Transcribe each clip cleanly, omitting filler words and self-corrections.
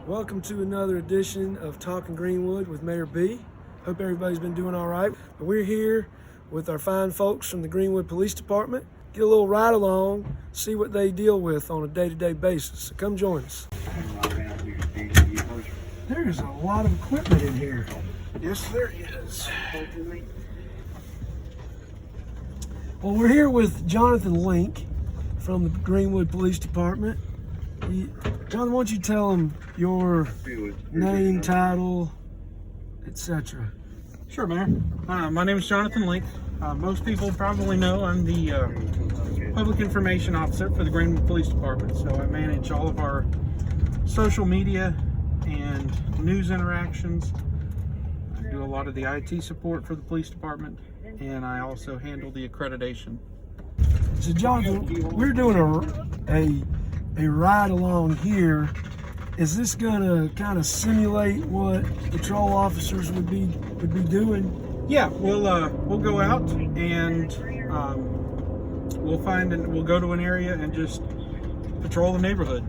Welcome to another edition of Talking Greenwood with Mayor B. Hope everybody's been doing all right. We're here with our fine folks from the Greenwood Police Department. Get a little ride along, see what they deal with on a day-to-day basis. So come join us. There's a lot of equipment in here. Yes, there is. Well, we're here with Jonathan Link from the Greenwood Police Department. Jonathan, why don't you tell them your name, title, etc. Sure, Mayor. My name is Jonathan Link. Most people probably know I'm the Public Information Officer for the Greenwood Police Department. So I manage all of our social media and news interactions. I do a lot of the IT support for the police department, and I also handle the accreditation. So, Jonathan, we're doing a ride along here. Is this gonna kind of simulate what patrol officers would be doing? Yeah, we'll go out and we'll go to an area and just patrol the neighborhood.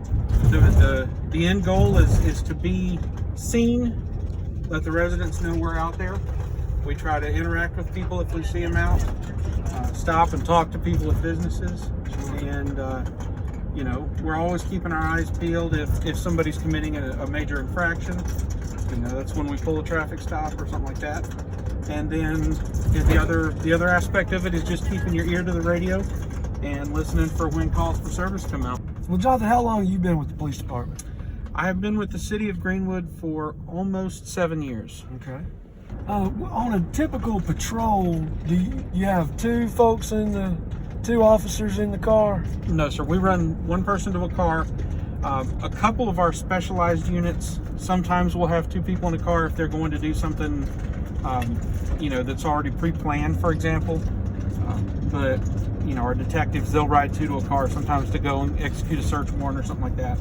The end goal is to be seen, let the residents know we're out there. We try to interact with people if we see them out, stop and talk to people at businesses, and we're always keeping our eyes peeled if somebody's committing a major infraction. That's when we pull a traffic stop or something like that. And then the other aspect of it is just keeping your ear to the radio and listening for when calls for service come out. Well, Jonathan, how long have you been with the police department? I have been with the city of Greenwood for almost 7 years. Okay. On a typical patrol, do you have two officers in the car? No, sir. We run one person to a car. A couple of our specialized units, sometimes we'll have two people in a car if they're going to do something, that's already pre-planned, for example. But our detectives, they'll ride two to a car sometimes to go and execute a search warrant or something like that.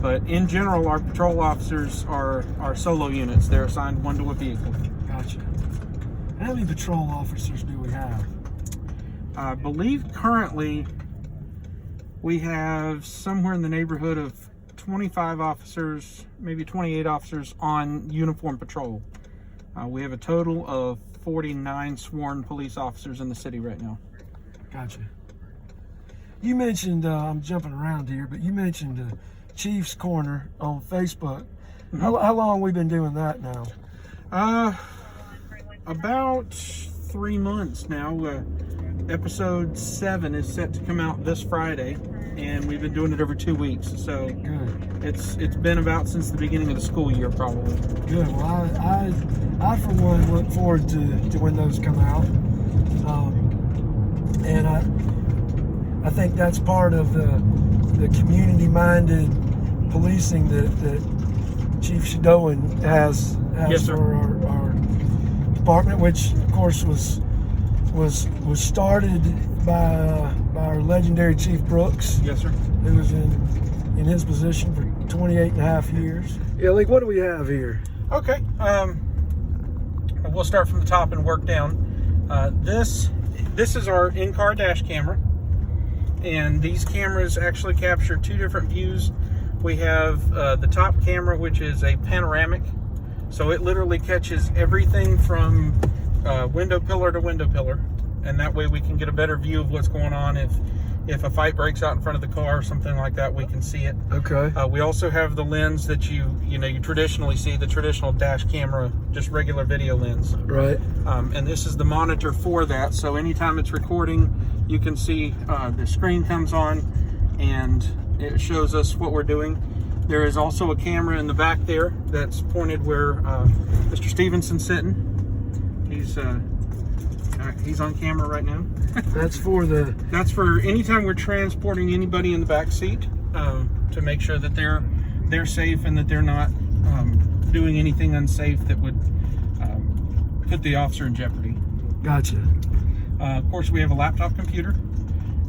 But in general, our patrol officers are solo units. They're assigned one to a vehicle. Gotcha. How many patrol officers do we have? I believe currently we have somewhere in the neighborhood of 25 officers, maybe 28 officers on uniform patrol. We have a total of 49 sworn police officers in the city right now. Gotcha. You mentioned, I'm jumping around here, but you mentioned Chief's Corner on Facebook. Mm-hmm. How long have we been doing that now? About 3 months now. Episode 7 is set to come out this Friday, and we've been doing it every 2 weeks. So good. It's been about since the beginning of the school year, probably. Good. Well, I for one look forward to when those come out, and I think that's part of the community-minded policing that Chief Shadowan has Yes, for our department, which of course was started by our legendary Chief Brooks. Yes, sir. Who was in his position for 28 and a half years. Yeah, like, what do we have here? Okay. We'll start from the top and work down. This is our in-car dash camera, and these cameras actually capture two different views. We have the top camera, which is a panoramic, so it literally catches everything from window pillar to window pillar, and that way we can get a better view of what's going on. If a fight breaks out in front of the car or something like that, we can see it. Okay. We also have the lens that you traditionally see, the traditional dash camera, just regular video lens. Right. And this is the monitor for that, so anytime it's recording, you can see the screen comes on and it shows us what we're doing. There is also a camera in the back there that's pointed where Mr. Stevenson's sitting. He's on camera right now. That's for anytime we're transporting anybody in the back seat, to make sure that they're safe and that they're not doing anything unsafe that would put the officer in jeopardy. Gotcha. Of course, we have a laptop computer.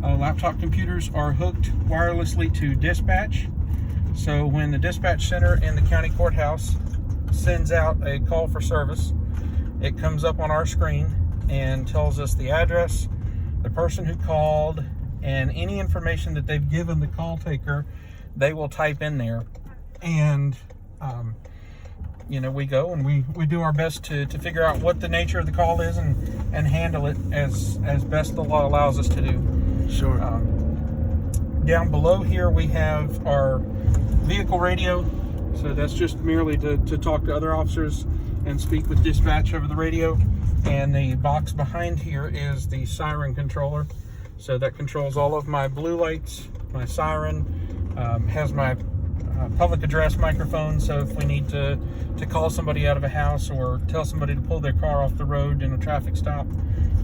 Laptop computers are hooked wirelessly to dispatch. So when the dispatch center in the county courthouse sends out a call for service, it comes up on our screen and tells us the address, the person who called, and any information that they've given the call taker, they will type in there. And We go and we do our best to figure out what the nature of the call is and handle it as best the law allows us to do. Sure. Down below here we have our vehicle radio. So that's just merely to talk to other officers and speak with dispatch over the radio. And the box behind here is the siren controller. So that controls all of my blue lights, my siren, has my public address microphone. So if we need to call somebody out of a house or tell somebody to pull their car off the road in a traffic stop,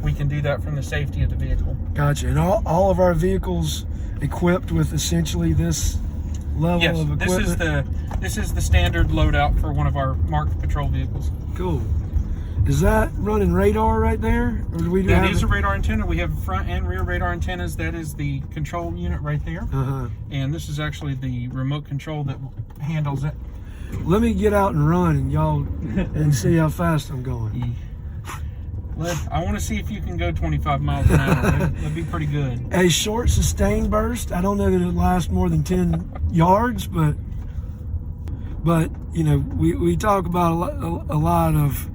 we can do that from the safety of the vehicle. Gotcha. And all of our vehicles equipped with essentially this level of equipment? This is the standard loadout for one of our marked patrol vehicles. Cool. Is that running radar right there? Or do we do that is a radar antenna. We have front and rear radar antennas. That is the control unit right there. And this is actually the remote control that handles it. Let me get out and run and see how fast I'm going. I want to see if you can go 25 miles an hour. That'd be pretty good. A short sustained burst. I don't know that it lasts more than 10 yards, but we talk about a lot of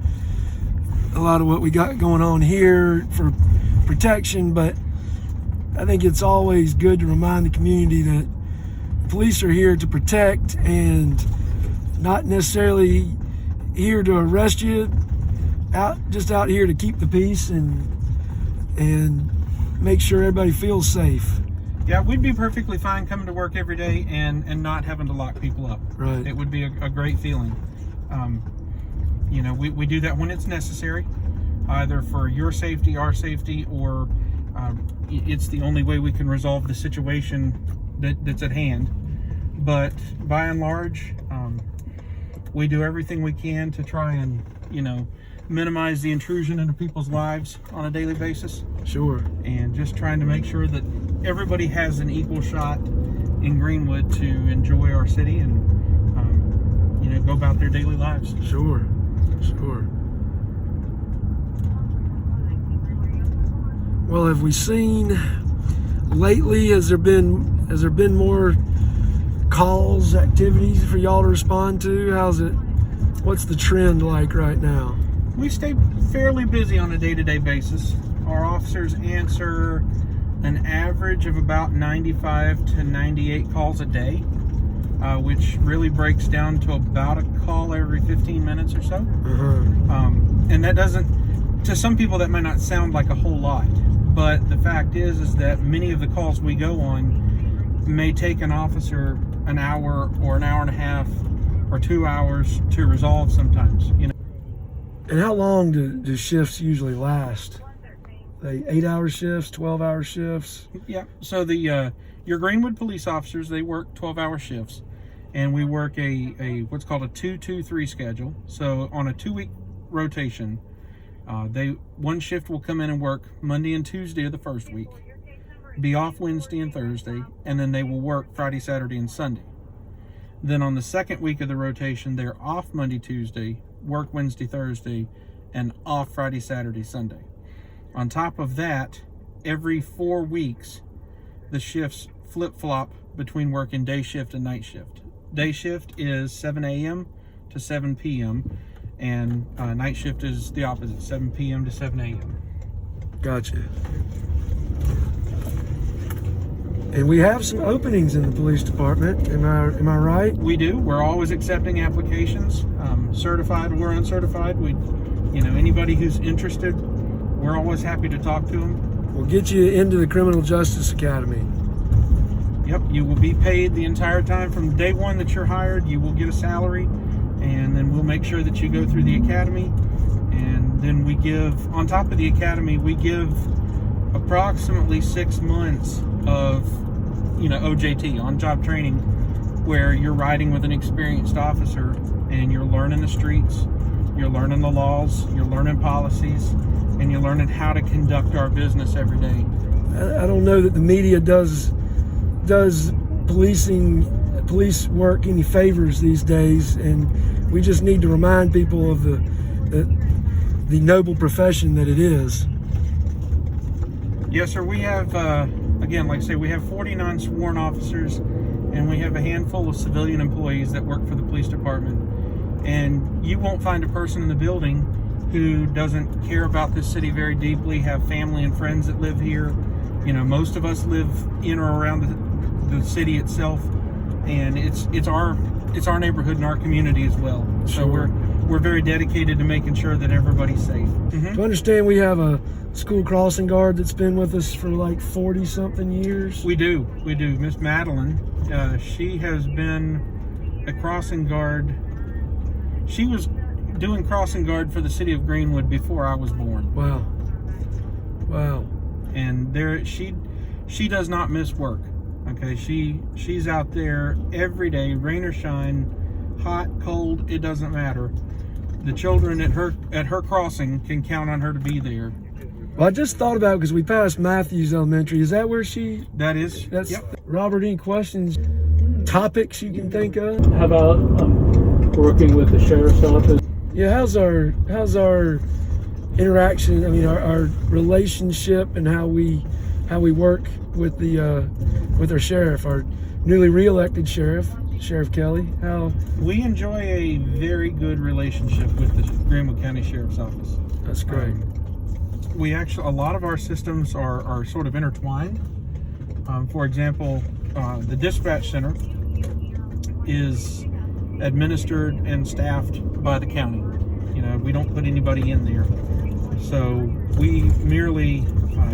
what we got going on here for protection, but I think it's always good to remind the community that police are here to protect and not necessarily here to arrest you. Just out here to keep the peace and make sure everybody feels safe. Yeah, we'd be perfectly fine coming to work every day and not having to lock people up. Right. It would be a great feeling. We do that when it's necessary, either for your safety, our safety, or it's the only way we can resolve the situation that's at hand. But by and large, we do everything we can to try and, minimize the intrusion into people's lives on a daily basis. Sure. And just trying to make sure that everybody has an equal shot in Greenwood to enjoy our city and, go about their daily lives. Sure. Well, have we seen lately, has there been more calls, activities for y'all to respond to? What's the trend like right now? We stay fairly busy on a day-to-day basis. Our officers answer an average of about 95 to 98 calls a day, which really breaks down to about a call every 15 minutes or so. And that doesn't, to some people that might not sound like a whole lot, but the fact is that many of the calls we go on may take an officer an hour or an hour and a half or 2 hours to resolve sometimes. And how long do shifts usually last? 8-hour shifts, 12-hour shifts? Yeah. So your Greenwood police officers, they work 12-hour shifts, and we work a what's called a 2-2-3 schedule. So on a 2-week rotation, one shift will come in and work Monday and Tuesday of the first week, be off Wednesday and Thursday, and then they will work Friday, Saturday, and Sunday. Then on the second week of the rotation, they're off Monday, Tuesday, work Wednesday, Thursday, and off Friday, Saturday, Sunday. On top of that, every 4 weeks, the shifts flip-flop between working day shift and night shift. Day shift is 7 a.m. to 7 p.m., and night shift is the opposite, 7 p.m. to 7 a.m. Gotcha. And we have some openings in the police department. Am I right? We do. We're always accepting applications, certified or uncertified. Anybody who's interested, we're always happy to talk to them. We'll get you into the Criminal Justice Academy. Yep, you will be paid the entire time from day one that you're hired. You will get a salary, and then we'll make sure that you go through the academy. And then we give, on top of the academy, we give approximately 6 months of OJT, on-job training, where you're riding with an experienced officer and you're learning the streets, you're learning the laws, you're learning policies, and you're learning how to conduct our business every day. I don't know that the media does police work any favors these days, and we just need to remind people of the noble profession that it is. Yes, sir. We have, again, like I say, we have 49 sworn officers, and we have a handful of civilian employees that work for the police department. And you won't find a person in the building who doesn't care about this city very deeply, have family and friends that live here. You know, most of us live in or around the city itself, and it's our neighborhood and our community as well. So we're very dedicated to making sure that everybody's safe. To understand, we have a school crossing guard that's been with us for like 40 something years. We do. Miss Madeline, she has been a crossing guard. She was doing crossing guard for the city of Greenwood before I was born. Wow. And she does not miss work. Okay, she's out there every day, rain or shine, hot, cold, it doesn't matter. The children at her crossing can count on her to be there. Well, I just thought about, because we passed Matthews Elementary. Is that where That is. That's Yep. Robert. Any questions, topics you can think of? How about working with the sheriff's office? Yeah, how's our interaction? I mean, our relationship and how we work with with our sheriff, our newly re-elected sheriff, Sheriff Kelly. How we enjoy a very good relationship with the Greenwood County Sheriff's Office. That's great. We actually, a lot of our systems are sort of intertwined. For example, the dispatch center is administered and staffed by the county. You know, we don't put anybody in there. So we merely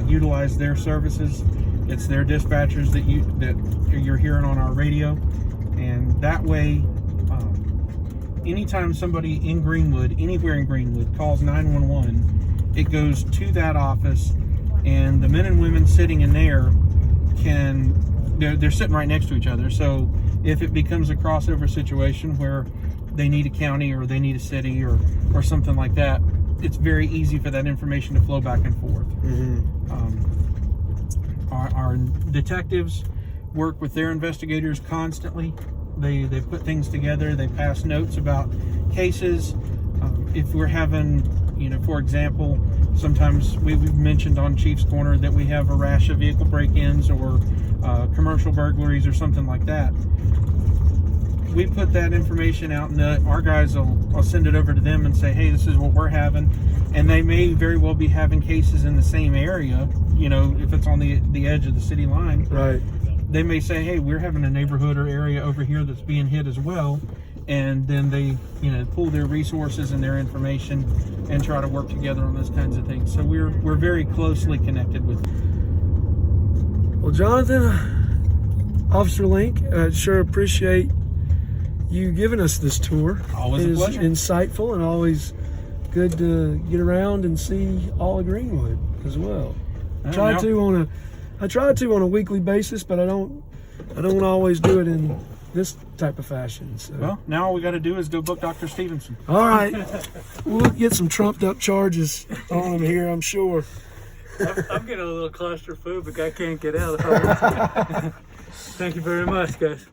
utilize their services. It's their dispatchers that you're hearing on our radio, and that way, anytime somebody in Greenwood, anywhere in Greenwood, calls 911, it goes to that office, and the men and women sitting in there they're sitting right next to each other. So if it becomes a crossover situation where they need a county or they need a city or something like that, it's very easy for that information to flow back and forth. Our detectives work with their investigators constantly. They put things together. They pass notes about cases. If we're having, for example, sometimes we've mentioned on Chief's Corner that we have a rash of vehicle break-ins or commercial burglaries or something like that. We put that information out, and our guys will send it over to them and say, hey, this is what we're having. And they may very well be having cases in the same area, if it's on the edge of the city line. Right. They may say, hey, we're having a neighborhood or area over here that's being hit as well. And then they, pull their resources and their information and try to work together on those kinds of things. So we're very closely connected with them. Well, Jonathan, Officer Link, sure appreciate you giving us this tour. Always a pleasure. Insightful and always good to get around and see all of Greenwood as well. I try to on a weekly basis, but I don't always do it in this type of fashion. So. Well, now all we got to do is go book Dr. Stevenson. All right, we'll get some trumped up charges on him here, I'm sure. I'm getting a little claustrophobic. I can't get out. Thank you very much, guys.